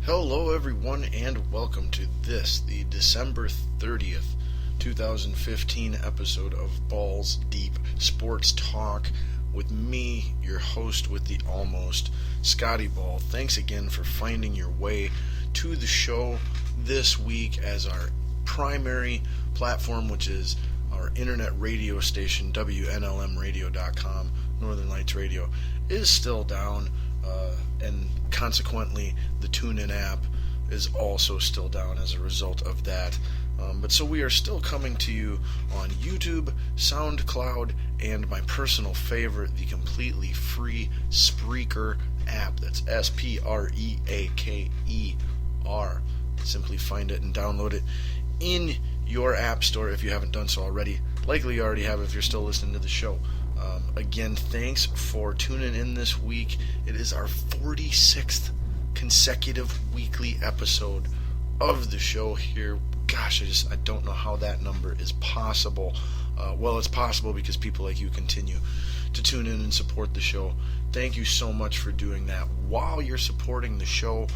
Hello, everyone, and welcome to the December 30th, 2015 episode of Balls Deep Sports Talk with me, your host with the almost, Scotty Ball. Thanks again for finding your way to the show this week as our primary platform, which is our internet radio station, WNLMradio.com, Northern Lights Radio, is still down. And consequently, the TuneIn app is also still down as a result of that. But so we are still coming to you on YouTube, SoundCloud, and my personal favorite, the completely free Spreaker app. That's Spreaker. Simply find it and download it in your app store if you haven't done so already. Likely you already have if you're still listening to the show. Again, thanks for tuning in this week. It is our 46th consecutive weekly episode of the show here. Gosh, I don't know how that number is possible. Well, it's possible because people like you continue to tune in and support the show. Thank you so much for doing that. While you're supporting the show,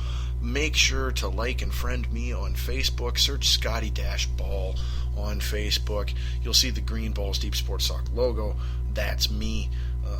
make sure to like and friend me on Facebook. Search Scotty-Ball on Facebook. You'll see the green Balls Deep Sports Talk logo. That's me.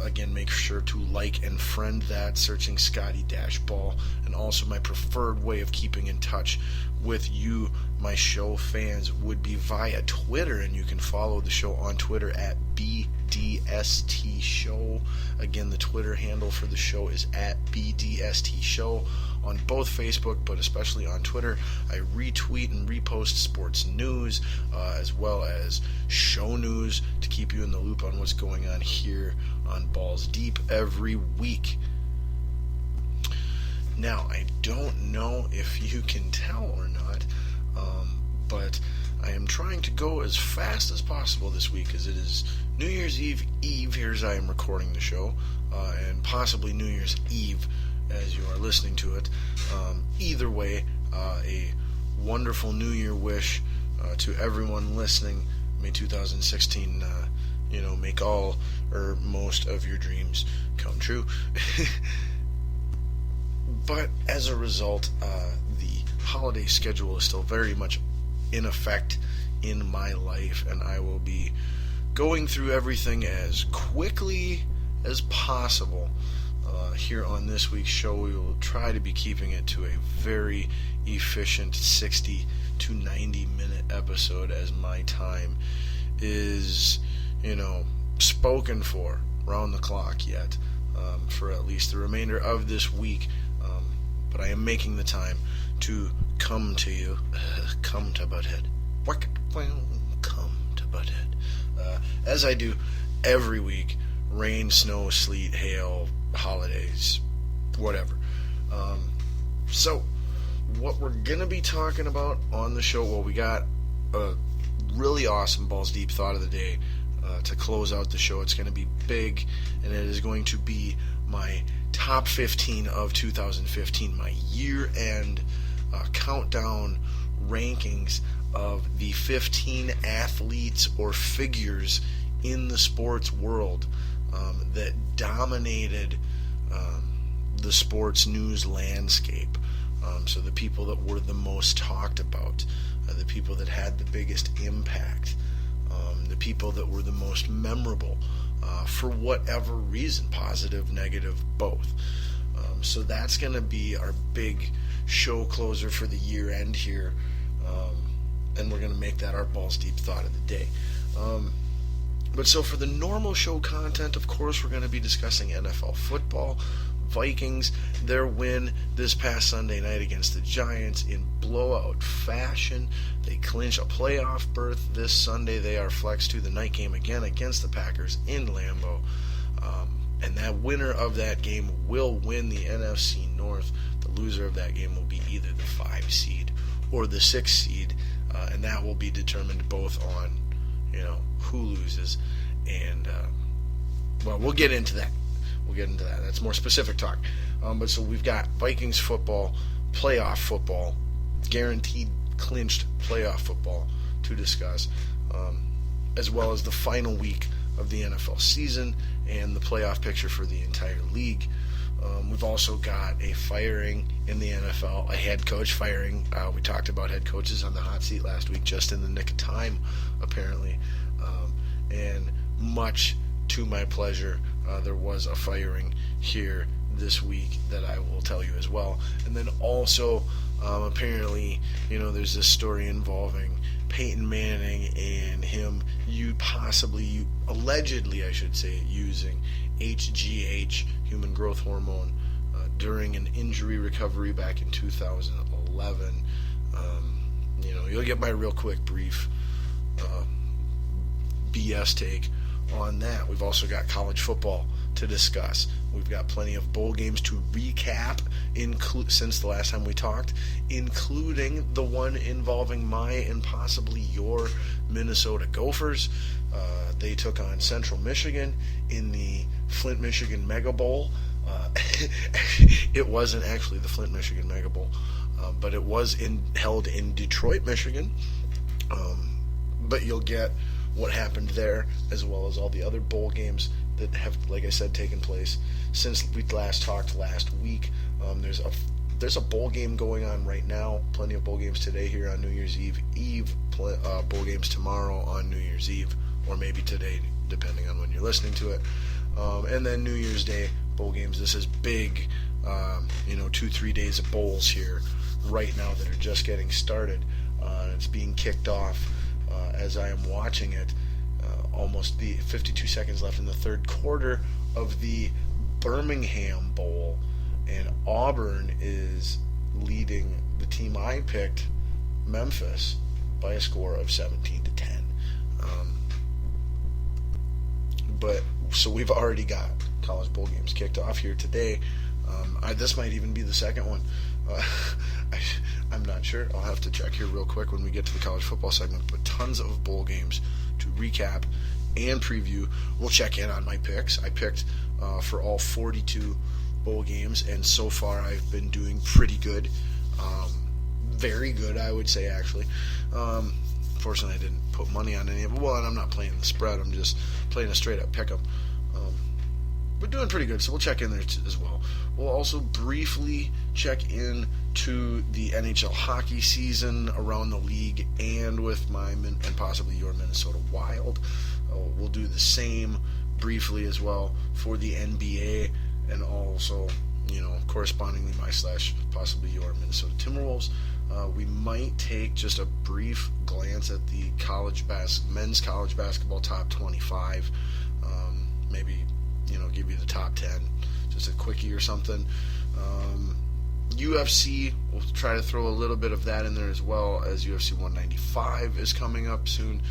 Again, make sure to like and friend that, searching Scotty-Ball. And also my preferred way of keeping in touch with you, my show fans, would be via Twitter. And you can follow the show on Twitter at BDST Show. Again, the Twitter handle for the show is at BDST Show. On both Facebook, but especially on Twitter, I retweet and repost sports news, as well as show news to keep you in the loop on what's going on here on Balls Deep every week. Now, I don't know if you can tell or not, but I am trying to go as fast as possible this week, as it is New Year's Eve here as I am recording the show, and possibly New Year's Eve as you are listening to it. Either way, a wonderful New Year wish to everyone listening. May 2016, make all or most of your dreams come true. But as a result, the holiday schedule is still very much in effect in my life, and I will be going through everything as quickly as possible. Here on this week's show, we will try to be keeping it to a very efficient 60 to 90 minute episode, as my time is, spoken for round the clock yet, for at least the remainder of this week. But I am making the time to come to you, come to Butthead. Come to Butthead. As I do every week, rain, snow, sleet, hail, holidays, whatever. So, what we're going to be talking about on the show, well, we got a really awesome Balls Deep thought of the day to close out the show. It's going to be big, and it is going to be my top 15 of 2015, my year-end countdown rankings of the 15 athletes or figures in the sports world that dominated the sports news landscape. So the people that were the most talked about, the people that had the biggest impact, the people that were the most memorable, for whatever reason, positive, negative, both. So that's going to be our big show closer for the year end here, and we're going to make that our Balls Deep thought of the day. But so for the normal show content, of course, we're going to be discussing NFL football. Vikings, their win this past Sunday night against the Giants in blowout fashion. They clinch a playoff berth this Sunday. They are flexed to the night game again against the Packers in Lambeau. And that winner of that game will win the NFC North. The loser of that game will be either the 5 seed or the 6 seed. And that will be determined both on, who loses. And, we'll get into that. That's more specific talk. But so we've got Vikings football, playoff football, guaranteed clinched playoff football to discuss, as well as the final week of the NFL season and the playoff picture for the entire league. We've also got a firing in the NFL, a head coach firing. We talked about head coaches on the hot seat last week, just in the nick of time, apparently. And much to my pleasure, there was a firing here this week that I will tell you as well. And then also, apparently, there's this story involving Peyton Manning and him allegedly, I should say, using HGH, human growth hormone, during an injury recovery back in 2011. You'll get my real quick, brief BS take on that. We've also got college football to discuss. We've got plenty of bowl games to recap since the last time we talked, including the one involving my and possibly your Minnesota Gophers. They took on Central Michigan in the Flint, Michigan Mega Bowl. It wasn't actually the Flint, Michigan Mega Bowl, but it was held in Detroit, Michigan. But you'll get what happened there, as well as all the other bowl games that have, like I said, taken place since we last talked last week. There's a bowl game going on right now. Plenty of bowl games today here on New Year's Eve. Bowl games tomorrow on New Year's Eve, or maybe today, depending on when you're listening to it. And then New Year's Day bowl games. This is big, 2-3 days of bowls here right now that are just getting started. It's being kicked off as I am watching it. Almost the 52 seconds left in the third quarter of the Birmingham Bowl, and Auburn is leading the team I picked, Memphis, by a score of 17-10. So we've already got college bowl games kicked off here today. This might even be the second one. I'm not sure. I'll have to check here real quick when we get to the college football segment. But tons of bowl games to recap and preview. We'll check in on my picks. I picked for all 42 bowl games, and so far I've been doing pretty good. Very good, I would say, actually. Fortunately, I didn't put money on any of it. Well, and I'm not playing the spread. I'm just playing a straight-up pick-em. We're doing pretty good, so we'll check in there as well. We'll also briefly check in to the NHL hockey season around the league and with and possibly your Minnesota Wild. We'll do the same briefly as well for the NBA, and also, correspondingly possibly your Minnesota Timberwolves. We might take just a brief glance at the men's college basketball top 25. Maybe give you the top 10, just a quickie or something. UFC, we'll try to throw a little bit of that in there as well, as UFC 195 is coming up soon.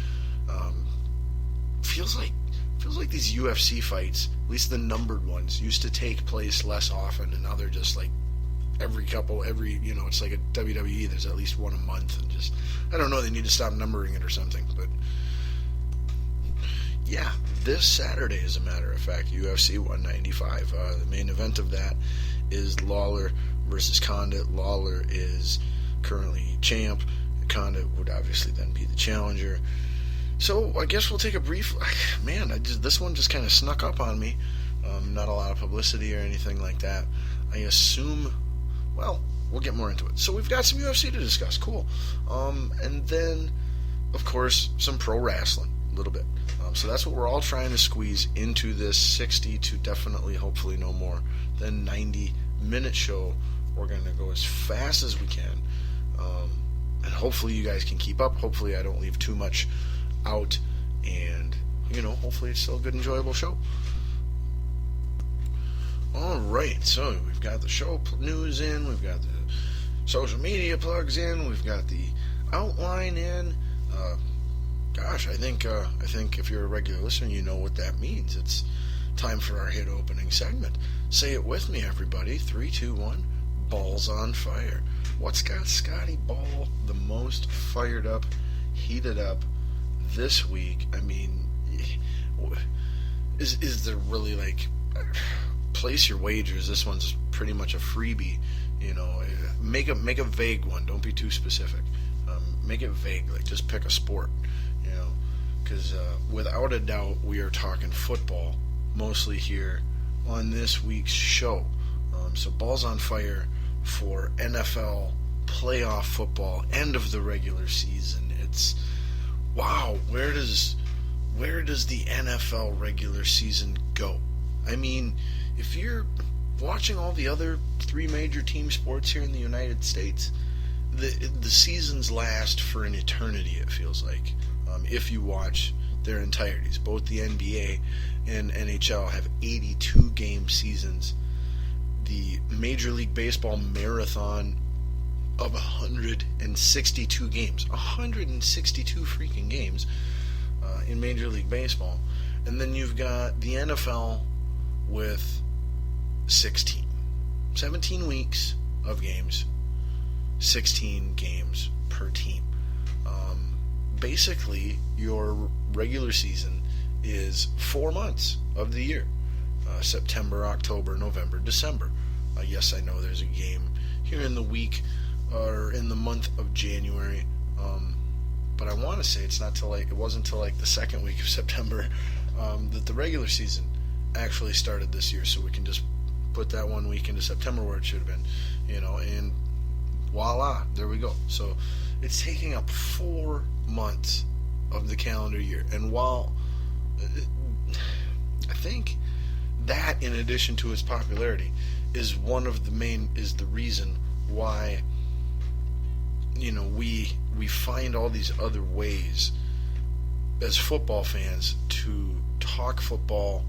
Feels like these UFC fights, at least the numbered ones, used to take place less often, and now they're just like it's like a WWE, there's at least one a month, and just, I don't know, they need to stop numbering it or something. But yeah, this Saturday, as a matter of fact, UFC 195. The main event of that is Lawler versus Condit. Lawler is currently champ. Condit would obviously then be the challenger. So I guess we'll take a brief... Man, this one just kind of snuck up on me. Not a lot of publicity or anything like that. I assume... Well, we'll get more into it. So we've got some UFC to discuss. Cool. And then, of course, some pro wrestling. A little bit. So that's what we're all trying to squeeze into this 60 to definitely, hopefully, no more than 90-minute show. We're going to go as fast as we can. And hopefully you guys can keep up. Hopefully I don't leave too much out. And, hopefully it's still a good, enjoyable show. All right, so we've got the show news in. We've got the social media plugs in. We've got the outline in. Gosh, I think if you're a regular listener, you know what that means. It's time for our hit opening segment. Say it with me, everybody. 3, 2, 1. Balls on fire. What's got Scotty Ball the most fired up, heated up this week? I mean, is there really, like, place your wagers? This one's pretty much a freebie. Make a vague one. Don't be too specific. Make it vague. Like, just pick a sport. Because without a doubt, we are talking football mostly here on this week's show. So balls on fire for NFL playoff football, end of the regular season. It's wow, where does the NFL regular season go? I mean, if you're watching all the other three major team sports here in the United States, the seasons last for an eternity, it feels like, if you watch their entireties. Both the NBA and NHL have 82 game seasons. The Major League Baseball marathon of 162 games. 162 freaking games in Major League Baseball. And then you've got the NFL with 17 weeks of games, 16 games per team. Basically, your regular season is 4 months of the year. September, October, November, December. Yes, I know there's a game here in the week or in the month of January, but I want to say it wasn't till like the second week of September that the regular season actually started this year. So we can just put that 1 week into September where it should have been, and voila, there we go. So it's taking up 4 months of the calendar year, and while I think that, in addition to its popularity, is the reason why we find all these other ways as football fans to talk football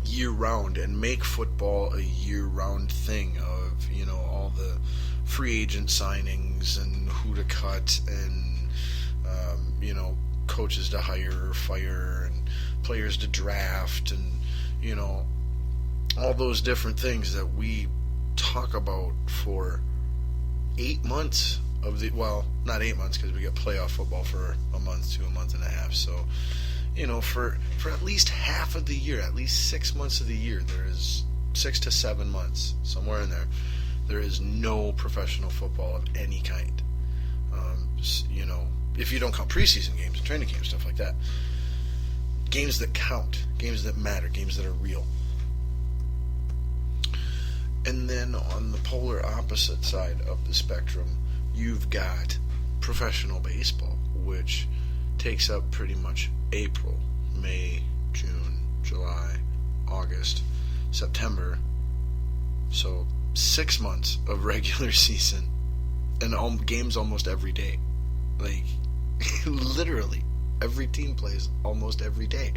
year round and make football a year round thing of all the free agent signings and who to cut and coaches to hire or fire and players to draft and all those different things that we talk about for 8 months of not 8 months because we get playoff football for a month to a month and a half. So, for at least half of the year, at least 6 months of the year, there is 6 to 7 months, somewhere in there is no professional football of any kind. If you don't count preseason games and training games, stuff like that. Games that count, games that matter, games that are real. And then on the polar opposite side of the spectrum, you've got professional baseball, which takes up pretty much April, May, June, July, August, September. So 6 months of regular season and games almost every day. Like, literally, every team plays almost every day.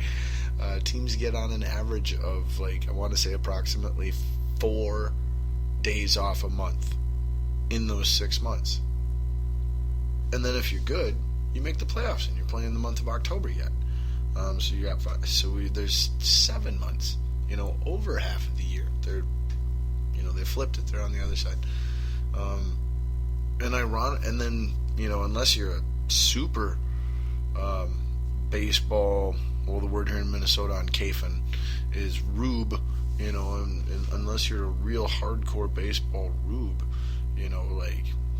Teams get on an average of, I want to say approximately 4 days off a month in those 6 months. And then if you're good, you make the playoffs and you're playing the month of October yet. So you got 5. So there's 7 months, over half of the year. They flipped it. They're on the other side. And then, unless you're a super baseball, well, the word here in Minnesota on Kafin is rube, and unless you're a real hardcore baseball rube,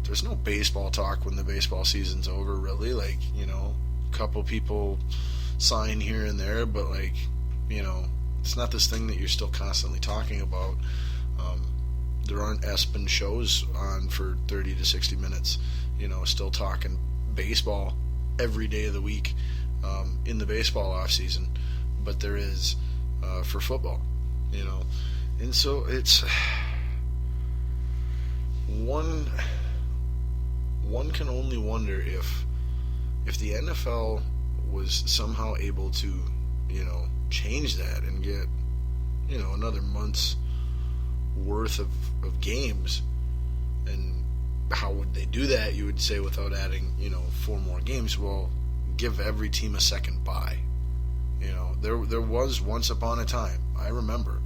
there's no baseball talk when the baseball season's over, really. A couple people sign here and there, but it's not this thing that you're still constantly talking about. There aren't ESPN shows on for 30 to 60 minutes, still talking baseball every day of the week in the baseball off season, but there is for football, and so it's one can only wonder if the NFL was somehow able to change that and get another month's worth of games. And how would they do that? You would say without adding 4 more games. Well, give every team a second bye. There was once upon a time, I remember,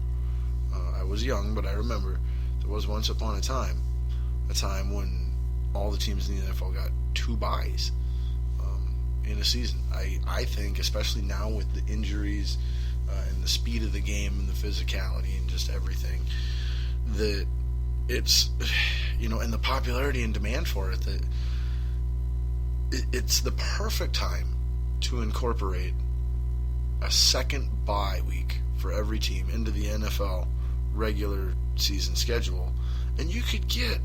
I was young, but I remember there was once upon a time when all the teams in the NFL got 2 byes in a season. I think, especially now with the injuries and the speed of the game and the physicality and just everything, that it's, and the popularity and demand for it, that it's the perfect time to incorporate a second bye week for every team into the NFL regular season schedule, and you could get